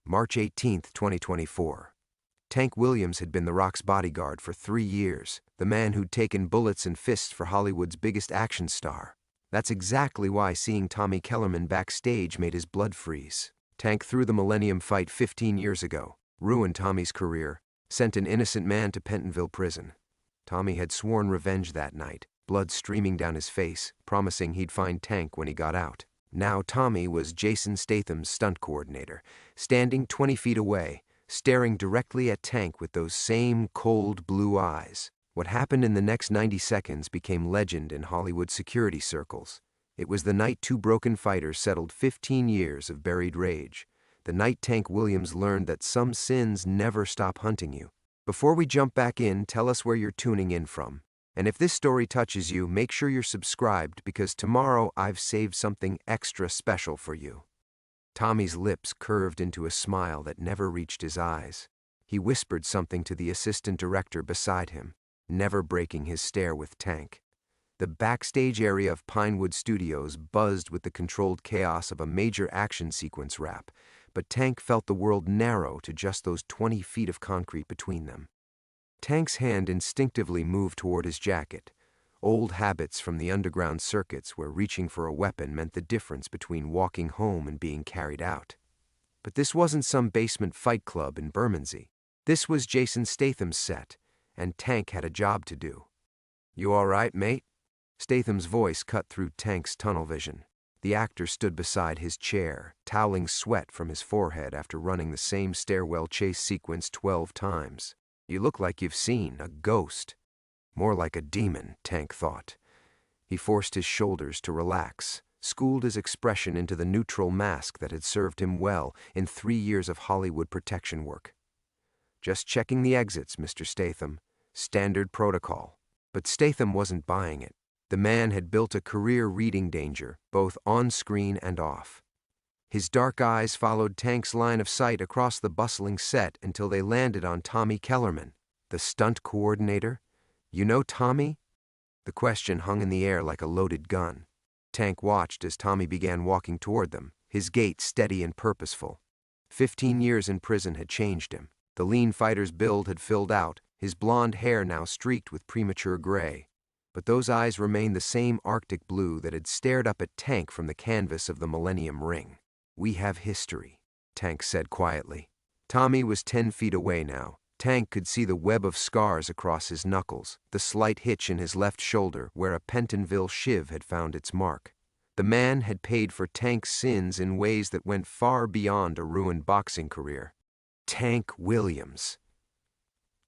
March 18, 2024. Tank Williams had been The Rock's bodyguard for 3 years, the man who'd taken bullets and fists for Hollywood's biggest action star. That's exactly why seeing Tommy Kellerman backstage made his blood freeze. Tank threw the Millennium Fight 15 years ago, ruined Tommy's career, sent an innocent man to Pentonville prison. Tommy had sworn revenge that night, blood streaming down his face, promising he'd find Tank when he got out. Now Tommy was Jason Statham's stunt coordinator, standing 20 feet away, staring directly at Tank with those same cold blue eyes. What happened in the next 90 seconds became legend in Hollywood security circles. It was the night two broken fighters settled 15 years of buried rage. The night Tank Williams learned that some sins never stop hunting you. Before we jump back in, tell us where you're tuning in from. And if this story touches you, make sure you're subscribed because tomorrow I've saved something extra special for you. Tommy's lips curved into a smile that never reached his eyes. He whispered something to the assistant director beside him, never breaking his stare with Tank. The backstage area of Pinewood Studios buzzed with the controlled chaos of a major action sequence wrap, but Tank felt the world narrow to just those 20 feet of concrete between them. Tank's hand instinctively moved toward his jacket, old habits from the underground circuits where reaching for a weapon meant the difference between walking home and being carried out. But this wasn't some basement fight club in Bermondsey. This was Jason Statham's set, and Tank had a job to do. "You all right, mate?" Statham's voice cut through Tank's tunnel vision. The actor stood beside his chair, toweling sweat from his forehead after running the same stairwell chase sequence 12 times. "You look like you've seen a ghost." More like a demon, Tank thought. He forced his shoulders to relax, schooled his expression into the neutral mask that had served him well in 3 years of Hollywood protection work. "Just checking the exits, Mr. Statham. Standard protocol." But Statham wasn't buying it. The man had built a career reading danger, both on-screen and off. His dark eyes followed Tank's line of sight across the bustling set until they landed on Tommy Kellerman, the stunt coordinator. "You know Tommy?" The question hung in the air like a loaded gun. Tank watched as Tommy began walking toward them, his gait steady and purposeful. 15 years in prison had changed him. The lean fighter's build had filled out, his blonde hair now streaked with premature gray. But those eyes remained the same Arctic blue that had stared up at Tank from the canvas of the Millennium Ring. "We have history," Tank said quietly. Tommy was 10 feet away now. Tank could see the web of scars across his knuckles, the slight hitch in his left shoulder where a Pentonville shiv had found its mark. The man had paid for Tank's sins in ways that went far beyond a ruined boxing career. Tank Williams.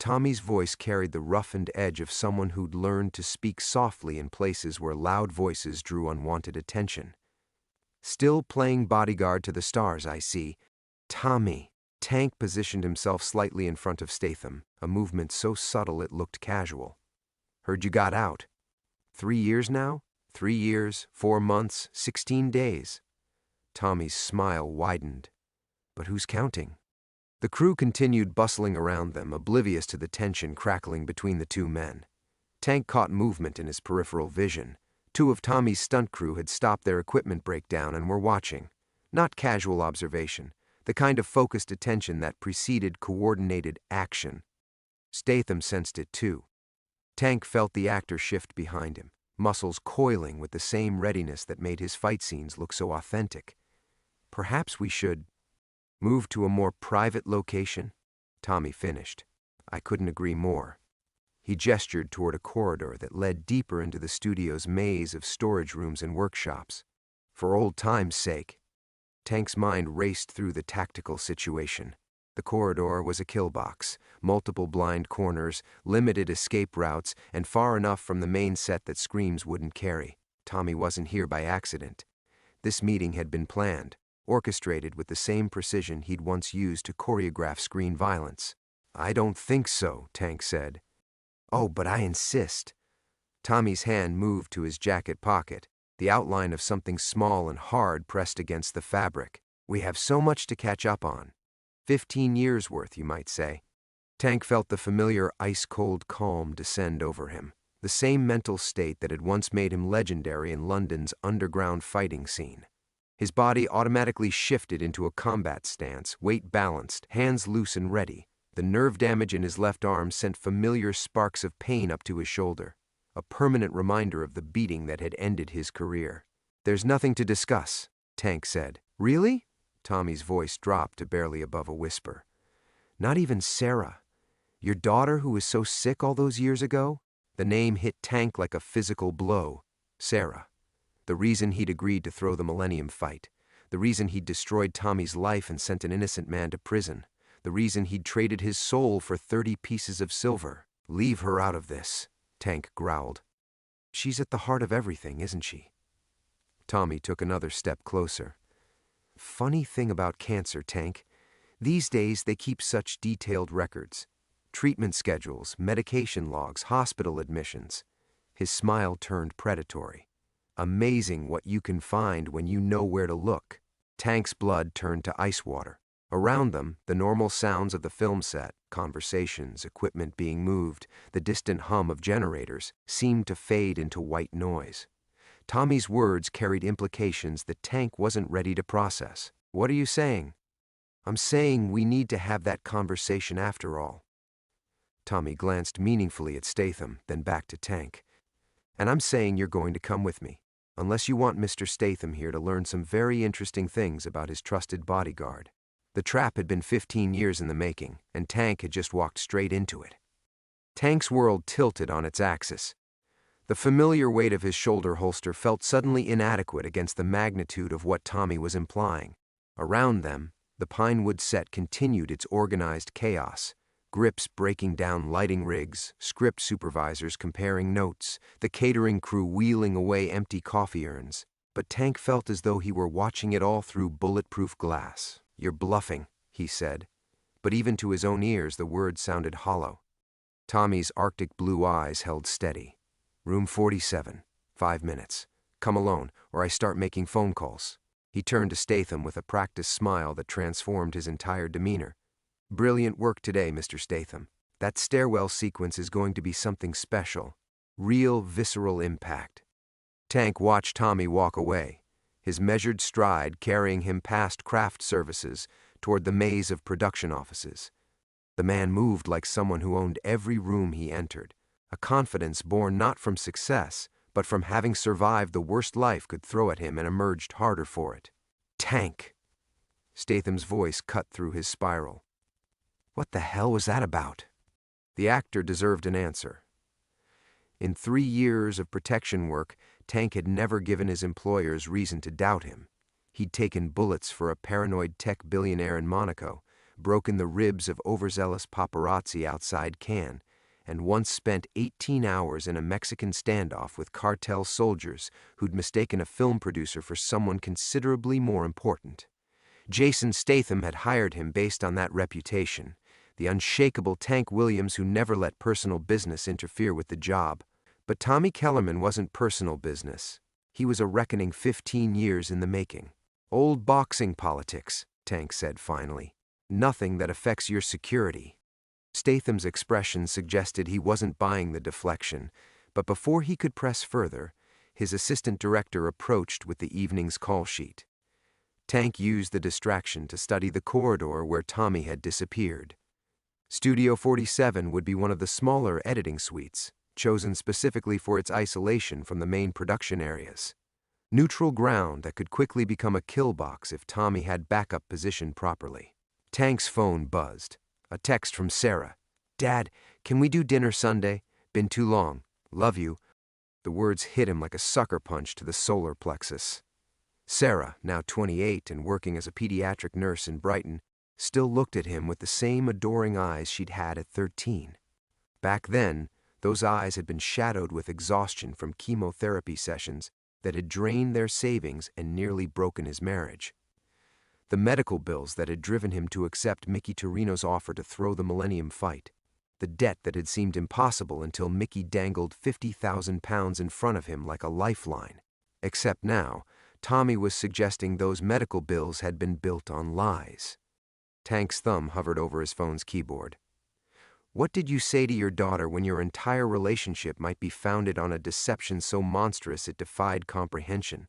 Tommy's voice carried the roughened edge of someone who'd learned to speak softly in places where loud voices drew unwanted attention. "Still playing bodyguard to the stars, I see. Tommy." Tank positioned himself slightly in front of Statham, a movement so subtle it looked casual. "Heard you got out. 3 years now? 3 years, 4 months, 16 days. Tommy's smile widened. But who's counting? The crew continued bustling around them, oblivious to the tension crackling between the two men. Tank caught movement in his peripheral vision. 2 of Tommy's stunt crew had stopped their equipment breakdown and were watching. Not casual observation, the kind of focused attention that preceded coordinated action. Statham sensed it too. Tank felt the actor shift behind him, muscles coiling with the same readiness that made his fight scenes look so authentic. "Perhaps we should move to a more private location?" Tommy finished. "I couldn't agree more." He gestured toward a corridor that led deeper into the studio's maze of storage rooms and workshops. "For old time's sake." Tank's mind raced through the tactical situation. The corridor was a kill box, multiple blind corners, limited escape routes, and far enough from the main set that screams wouldn't carry. Tommy wasn't here by accident. This meeting had been planned, orchestrated with the same precision he'd once used to choreograph screen violence. "I don't think so," Tank said. "Oh, but I insist." Tommy's hand moved to his jacket pocket, the outline of something small and hard pressed against the fabric. "We have so much to catch up on. 15 years worth, you might say." Tank felt the familiar ice-cold calm descend over him, the same mental state that had once made him legendary in London's underground fighting scene. His body automatically shifted into a combat stance, weight balanced, hands loose and ready. The nerve damage in his left arm sent familiar sparks of pain up to his shoulder, a permanent reminder of the beating that had ended his career. "There's nothing to discuss," Tank said. "Really?" Tommy's voice dropped to barely above a whisper. "Not even Sarah? Your daughter who was so sick all those years ago?" The name hit Tank like a physical blow. Sarah. The reason he'd agreed to throw the Millennium fight. The reason he'd destroyed Tommy's life and sent an innocent man to prison. The reason he'd traded his soul for 30 pieces of silver. "Leave her out of this," Tank growled. "She's at the heart of everything, isn't she?" Tommy took another step closer. "Funny thing about cancer, Tank. These days they keep such detailed records. Treatment schedules, medication logs, hospital admissions." His smile turned predatory. "Amazing what you can find when you know where to look." Tank's blood turned to ice water. Around them, the normal sounds of the film set, conversations, equipment being moved, the distant hum of generators, seemed to fade into white noise. Tommy's words carried implications that Tank wasn't ready to process. "What are you saying?" "I'm saying we need to have that conversation after all." Tommy glanced meaningfully at Statham, then back to Tank. "And I'm saying you're going to come with me, unless you want Mr. Statham here to learn some very interesting things about his trusted bodyguard." The trap had been 15 years in the making, and Tank had just walked straight into it. Tank's world tilted on its axis. The familiar weight of his shoulder holster felt suddenly inadequate against the magnitude of what Tommy was implying. Around them, the Pinewood set continued its organized chaos. Grips breaking down lighting rigs, script supervisors comparing notes, the catering crew wheeling away empty coffee urns. But Tank felt as though he were watching it all through bulletproof glass. "You're bluffing," he said, but even to his own ears the words sounded hollow. Tommy's Arctic blue eyes held steady. "Room 47, 5 minutes. Come alone, or I start making phone calls." He turned to Statham with a practiced smile that transformed his entire demeanor. "Brilliant work today, Mr. Statham. That stairwell sequence is going to be something special. Real visceral impact." Tank watched Tommy walk away, his measured stride carrying him past craft services toward the maze of production offices. The man moved like someone who owned every room he entered, a confidence born not from success, but from having survived the worst life could throw at him and emerged harder for it. "Tank!" Statham's voice cut through his spiral. "What the hell was that about?" The actor deserved an answer. In 3 years of protection work, Tank had never given his employers reason to doubt him. He'd taken bullets for a paranoid tech billionaire in Monaco, broken the ribs of overzealous paparazzi outside Cannes, and once spent 18 hours in a Mexican standoff with cartel soldiers who'd mistaken a film producer for someone considerably more important. Jason Statham had hired him based on that reputation, the unshakable Tank Williams who never let personal business interfere with the job. But Tommy Kellerman wasn't personal business. He was a reckoning 15 years in the making. "Old boxing politics," Tank said finally. "Nothing that affects your security." Statham's expression suggested he wasn't buying the deflection, but before he could press further, his assistant director approached with the evening's call sheet. Tank used the distraction to study the corridor where Tommy had disappeared. Studio 47 would be one of the smaller editing suites, chosen specifically for its isolation from the main production areas. Neutral ground that could quickly become a kill box if Tommy had backup positioned properly. Tank's phone buzzed. A text from Sarah. "Dad, can we do dinner Sunday? Been too long. Love you." The words hit him like a sucker punch to the solar plexus. Sarah, now 28 and working as a pediatric nurse in Brighton, still looked at him with the same adoring eyes she'd had at 13. Back then, those eyes had been shadowed with exhaustion from chemotherapy sessions that had drained their savings and nearly broken his marriage. The medical bills that had driven him to accept Mickey Torino's offer to throw the Millennium fight. The debt that had seemed impossible until Mickey dangled 50,000 pounds in front of him like a lifeline. Except now, Tommy was suggesting those medical bills had been built on lies. Tank's thumb hovered over his phone's keyboard. "What did you say to your daughter when your entire relationship might be founded on a deception so monstrous it defied comprehension?"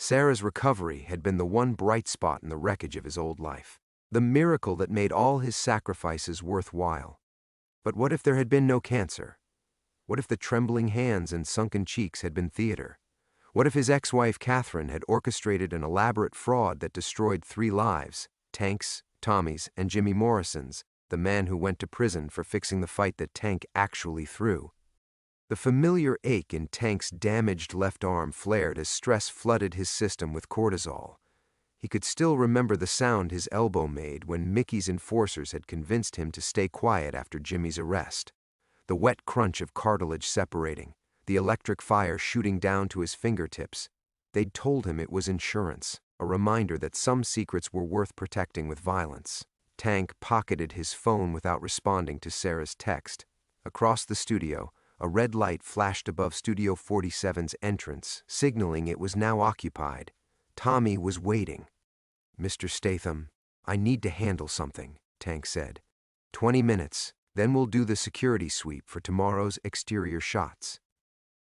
Sarah's recovery had been the one bright spot in the wreckage of his old life, the miracle that made all his sacrifices worthwhile. But what if there had been no cancer? What if the trembling hands and sunken cheeks had been theater? What if his ex-wife Catherine had orchestrated an elaborate fraud that destroyed 3 lives, Tank's, Tommy's, and Jimmy Morrison's, the man who went to prison for fixing the fight that Tank actually threw? The familiar ache in Tank's damaged left arm flared as stress flooded his system with cortisol. He could still remember the sound his elbow made when Mickey's enforcers had convinced him to stay quiet after Jimmy's arrest. The wet crunch of cartilage separating, the electric fire shooting down to his fingertips. They'd told him it was insurance, a reminder that some secrets were worth protecting with violence. Tank pocketed his phone without responding to Sarah's text. Across the studio, a red light flashed above Studio 47's entrance, signaling it was now occupied. Tommy was waiting. "Mr. Statham, I need to handle something," Tank said. 20 minutes, then we'll do the security sweep for tomorrow's exterior shots."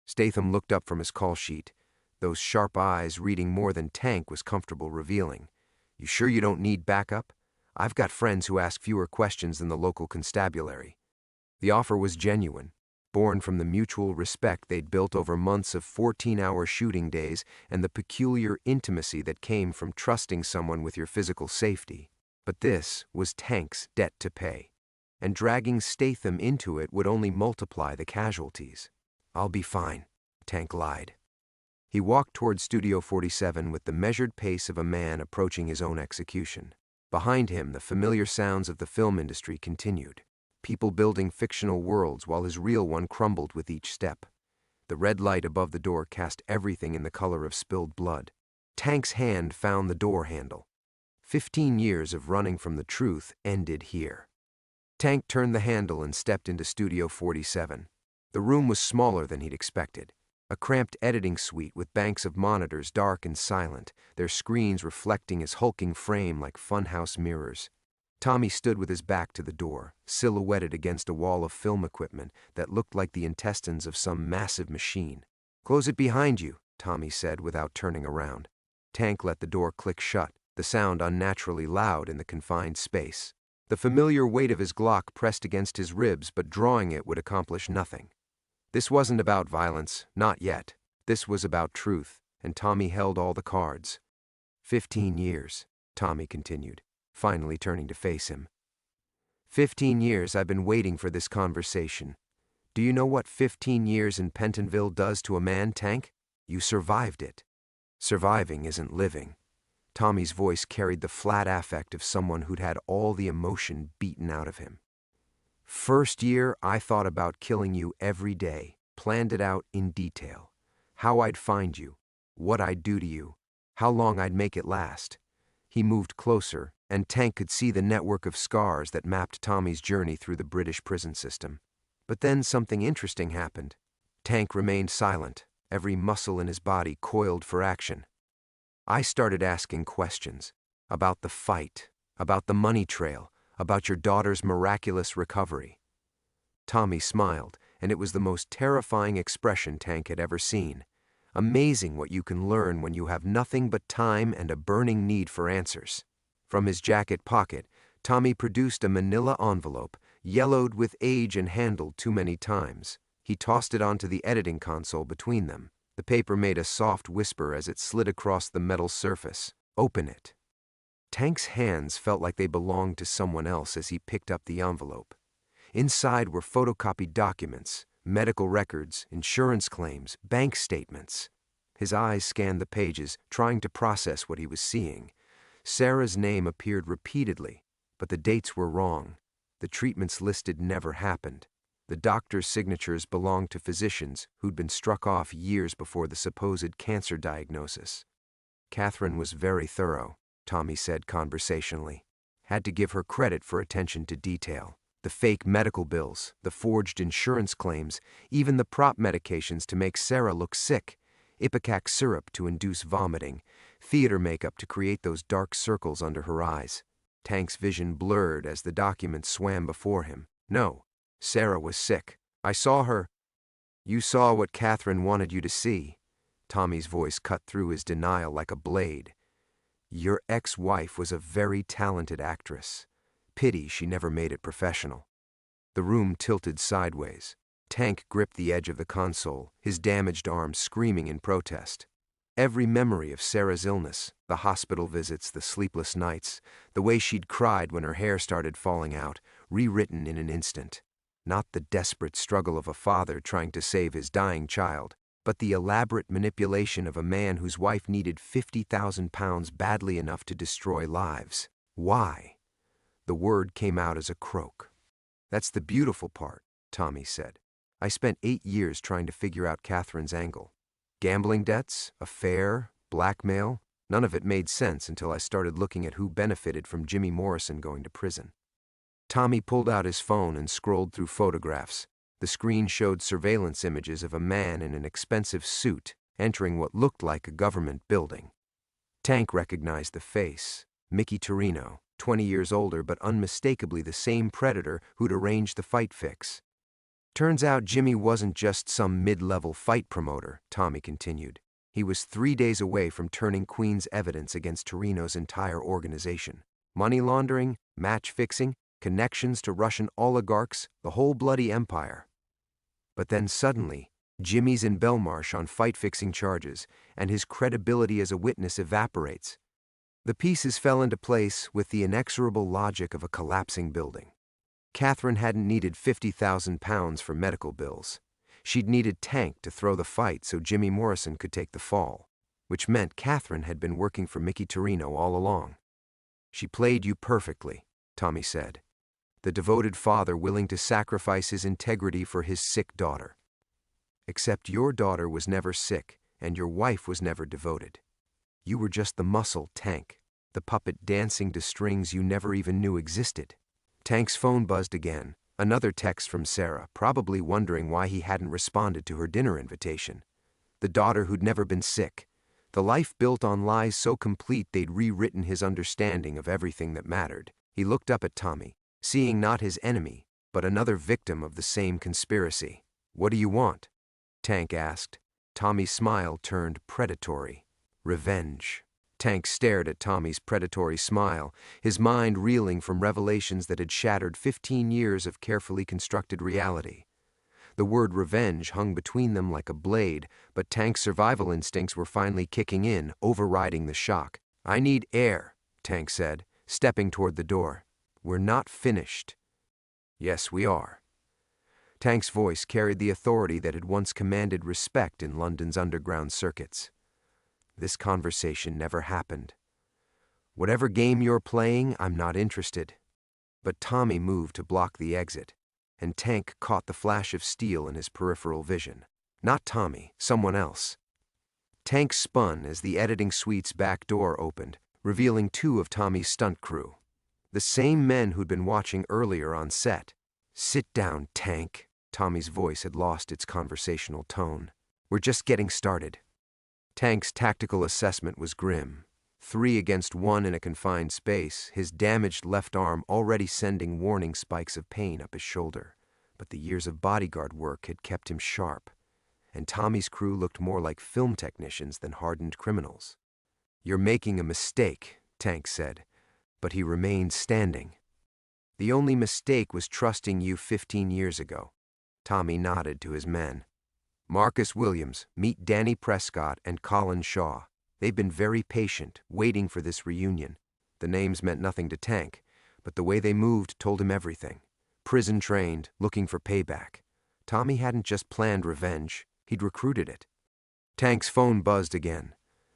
Statham looked up from his call sheet, those sharp eyes reading more than Tank was comfortable revealing. "You sure you don't need backup? I've got friends who ask fewer questions than the local constabulary." The offer was genuine, born from the mutual respect they'd built over months of 14-hour shooting days and the peculiar intimacy that came from trusting someone with your physical safety. But this was Tank's debt to pay, and dragging Statham into it would only multiply the casualties. "I'll be fine," Tank lied. He walked toward Studio 47 with the measured pace of a man approaching his own execution. Behind him, the familiar sounds of the film industry continued. People building fictional worlds while his real one crumbled with each step. The red light above the door cast everything in the color of spilled blood. Tank's hand found the door handle. 15 years of running from the truth ended here. Tank turned the handle and stepped into Studio 47. The room was smaller than he'd expected. A cramped editing suite with banks of monitors dark and silent, their screens reflecting his hulking frame like funhouse mirrors. Tommy stood with his back to the door, silhouetted against a wall of film equipment that looked like the intestines of some massive machine. "Close it behind you," Tommy said without turning around. Tank let the door click shut, the sound unnaturally loud in the confined space. The familiar weight of his Glock pressed against his ribs, but drawing it would accomplish nothing. This wasn't about violence, not yet. This was about truth, and Tommy held all the cards. 15 years, Tommy continued, finally turning to face him. 15 years I've been waiting for this conversation. Do you know what 15 years in Pentonville does to a man, Tank? You survived it. Surviving isn't living. Tommy's voice carried the flat affect of someone who'd had all the emotion beaten out of him. First year, I thought about killing you every day, planned it out in detail. How I'd find you, what I'd do to you, how long I'd make it last. He moved closer, and Tank could see the network of scars that mapped Tommy's journey through the British prison system. But then something interesting happened. Tank remained silent, every muscle in his body coiled for action. I started asking questions about the fight, about the money trail, about your daughter's miraculous recovery. Tommy smiled, and it was the most terrifying expression Tank had ever seen. Amazing what you can learn when you have nothing but time and a burning need for answers. From his jacket pocket, Tommy produced a manila envelope, yellowed with age and handled too many times. He tossed it onto the editing console between them. The paper made a soft whisper as it slid across the metal surface. "Open it." Tank's hands felt like they belonged to someone else as he picked up the envelope. Inside were photocopied documents, medical records, insurance claims, bank statements. His eyes scanned the pages, trying to process what he was seeing. Sarah's name appeared repeatedly, but the dates were wrong. The treatments listed never happened. The doctor's signatures belonged to physicians who'd been struck off years before the supposed cancer diagnosis. Catherine was very thorough, Tommy said conversationally. Had to give her credit for attention to detail. The fake medical bills, the forged insurance claims, even the prop medications to make Sarah look sick. Ipecac syrup to induce vomiting, theater makeup to create those dark circles under her eyes. Tank's vision blurred as the documents swam before him. No, Sarah was sick. I saw her. You saw what Catherine wanted you to see. Tommy's voice cut through his denial like a blade. Your ex-wife was a very talented actress. Pity she never made it professional. The room tilted sideways. Tank gripped the edge of the console, his damaged arm screaming in protest. Every memory of Sarah's illness, the hospital visits, the sleepless nights, the way she'd cried when her hair started falling out, rewritten in an instant. Not the desperate struggle of a father trying to save his dying child, but the elaborate manipulation of a man whose wife needed 50,000 pounds badly enough to destroy lives. Why? The word came out as a croak. That's the beautiful part, Tommy said. I spent 8 years trying to figure out Catherine's angle. Gambling debts, affair, blackmail, none of it made sense until I started looking at who benefited from Jimmy Morrison going to prison. Tommy pulled out his phone and scrolled through photographs. The screen showed surveillance images of a man in an expensive suit entering what looked like a government building. Tank recognized the face. Mickey Torino, 20 years older but unmistakably the same predator who'd arranged the fight fix. Turns out Jimmy wasn't just some mid-level fight promoter, Tommy continued. He was 3 days away from turning Queen's evidence against Torino's entire organization. Money laundering, match fixing, connections to Russian oligarchs, the whole bloody empire. But then suddenly, Jimmy's in Belmarsh on fight-fixing charges, and his credibility as a witness evaporates. The pieces fell into place with the inexorable logic of a collapsing building. Catherine hadn't needed 50,000 pounds for medical bills. She'd needed Tank to throw the fight so Jimmy Morrison could take the fall, which meant Catherine had been working for Mickey Torino all along. She played you perfectly, Tommy said. The devoted father willing to sacrifice his integrity for his sick daughter. Except your daughter was never sick, and your wife was never devoted. You were just the muscle, Tank, the puppet dancing to strings you never even knew existed. Tank's phone buzzed again, another text from Sarah, probably wondering why he hadn't responded to her dinner invitation. The daughter who'd never been sick, the life built on lies so complete they'd rewritten his understanding of everything that mattered. He looked up at Tommy, seeing not his enemy, but another victim of the same conspiracy. What do you want? Tank asked. Tommy's smile turned predatory. Revenge. Tank stared at Tommy's predatory smile, his mind reeling from revelations that had shattered 15 years of carefully constructed reality. The word revenge hung between them like a blade, but Tank's survival instincts were finally kicking in, overriding the shock. I need air, Tank said, stepping toward the door. We're not finished. Yes, we are. Tank's voice carried the authority that had once commanded respect in London's underground circuits. This conversation never happened. Whatever game you're playing, I'm not interested. But Tommy moved to block the exit, and Tank caught the flash of steel in his peripheral vision. Not Tommy, someone else. Tank spun as the editing suite's back door opened, revealing 2 of Tommy's stunt crew. The same men who'd been watching earlier on set. Sit down, Tank. Tommy's voice had lost its conversational tone. We're just getting started. Tank's tactical assessment was grim. 3 against 1 in a confined space, his damaged left arm already sending warning spikes of pain up his shoulder. But the years of bodyguard work had kept him sharp, and Tommy's crew looked more like film technicians than hardened criminals. You're making a mistake, Tank said, but he remained standing. The only mistake was trusting you 15 years ago. Tommy nodded to his men. Marcus Williams, meet Danny Prescott and Colin Shaw. They've been very patient, waiting for this reunion. The names meant nothing to Tank, but the way they moved told him everything. Prison trained, looking for payback. Tommy hadn't just planned revenge, he'd recruited it. Tank's phone buzzed again.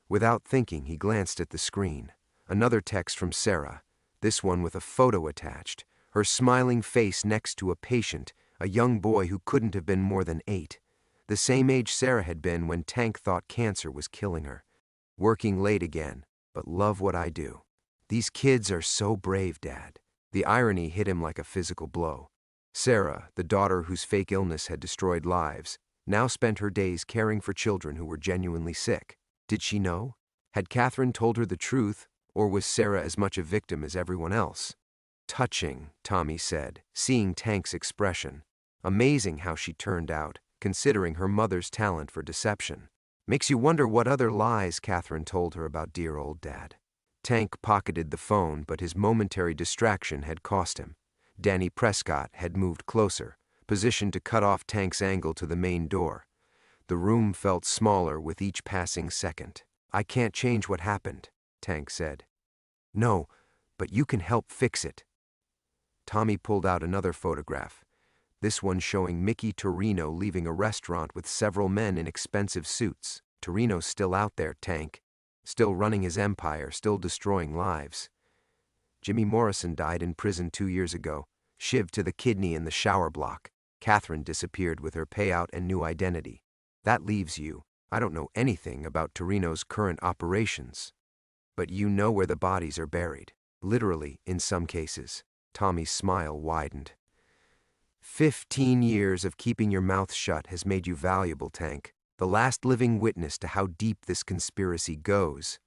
Without thinking, he glanced at the screen. Another text from Sarah, this one with a photo attached, her smiling face next to a patient, a young boy who couldn't have been more than 8. The same age Sarah had been when Tank thought cancer was killing her. Working late again, but love what I do. These kids are so brave, Dad. The irony hit him like a physical blow. Sarah, the daughter whose fake illness had destroyed lives, now spent her days caring for children who were genuinely sick. Did she know? Had Catherine told her the truth, or was Sarah as much a victim as everyone else? Touching, Tommy said, seeing Tank's expression. Amazing how she turned out, considering her mother's talent for deception. Makes you wonder what other lies Catherine told her about dear old Dad. Tank pocketed the phone, but his momentary distraction had cost him. Danny Prescott had moved closer, positioned to cut off Tank's angle to the main door. The room felt smaller with each passing second. "I can't change what happened," Tank said. "No, but you can help fix it." Tommy pulled out another photograph, this one showing Mickey Torino leaving a restaurant with several men in expensive suits. "Torino's still out there, Tank. Still running his empire, still destroying lives. Jimmy Morrison died in prison 2 years ago, shivved to the kidney in the shower block. Catherine disappeared with her payout and new identity. That leaves you. I don't know anything about Torino's current operations. But you know where the bodies are buried. Literally, in some cases." Tommy's smile widened. 15 years of keeping your mouth shut has made you valuable, Tank. The last living witness to how deep this conspiracy goes.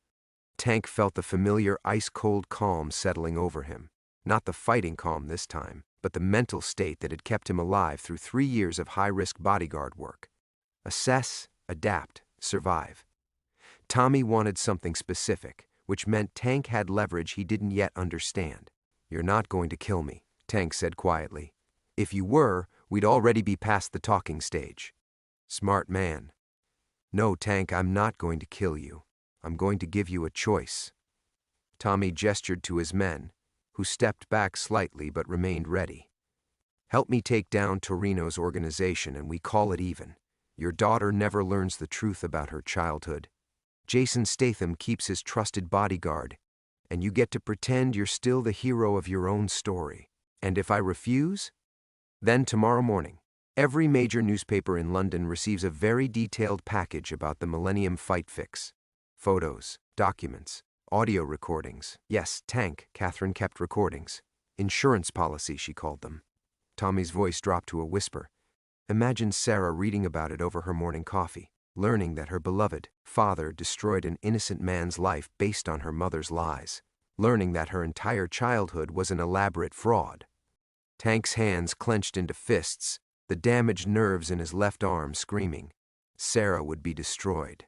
Tank felt the familiar ice-cold calm settling over him. Not the fighting calm this time, but the mental state that had kept him alive through 3 years of high-risk bodyguard work. Assess, adapt, survive. Tommy wanted something specific, which meant Tank had leverage he didn't yet understand. "You're not going to kill me," Tank said quietly. "If you were, we'd already be past the talking stage." "Smart man." "No, Tank, I'm not going to kill you. I'm going to give you a choice." Tommy gestured to his men, who stepped back slightly but remained ready. "Help me take down Torino's organization and we call it even. Your daughter never learns the truth about her childhood. Jason Statham keeps his trusted bodyguard, and you get to pretend you're still the hero of your own story. And if I refuse? Then tomorrow morning, every major newspaper in London receives a very detailed package about the Millennium Fight Fix. Photos, documents, audio recordings. Yes, Tank, Catherine kept recordings. Insurance policy, she called them." Tommy's voice dropped to a whisper. Imagine Sarah reading about it over her morning coffee, learning that her beloved father destroyed an innocent man's life based on her mother's lies, learning that her entire childhood was an elaborate fraud. Tank's hands clenched into fists, the damaged nerves in his left arm screaming. Sarah would be destroyed,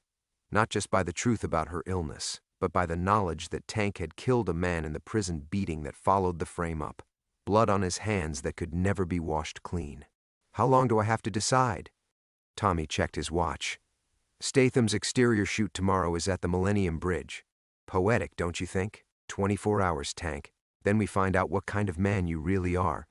not just by the truth about her illness, but by the knowledge that Tank had killed a man in the prison beating that followed the frame-up, blood on his hands that could never be washed clean. "How long do I have to decide?" Tommy checked his watch. "Statham's exterior shoot tomorrow is at the Millennium Bridge. Poetic, don't you think? 24 hours, Tank. Then we find out what kind of man you really are."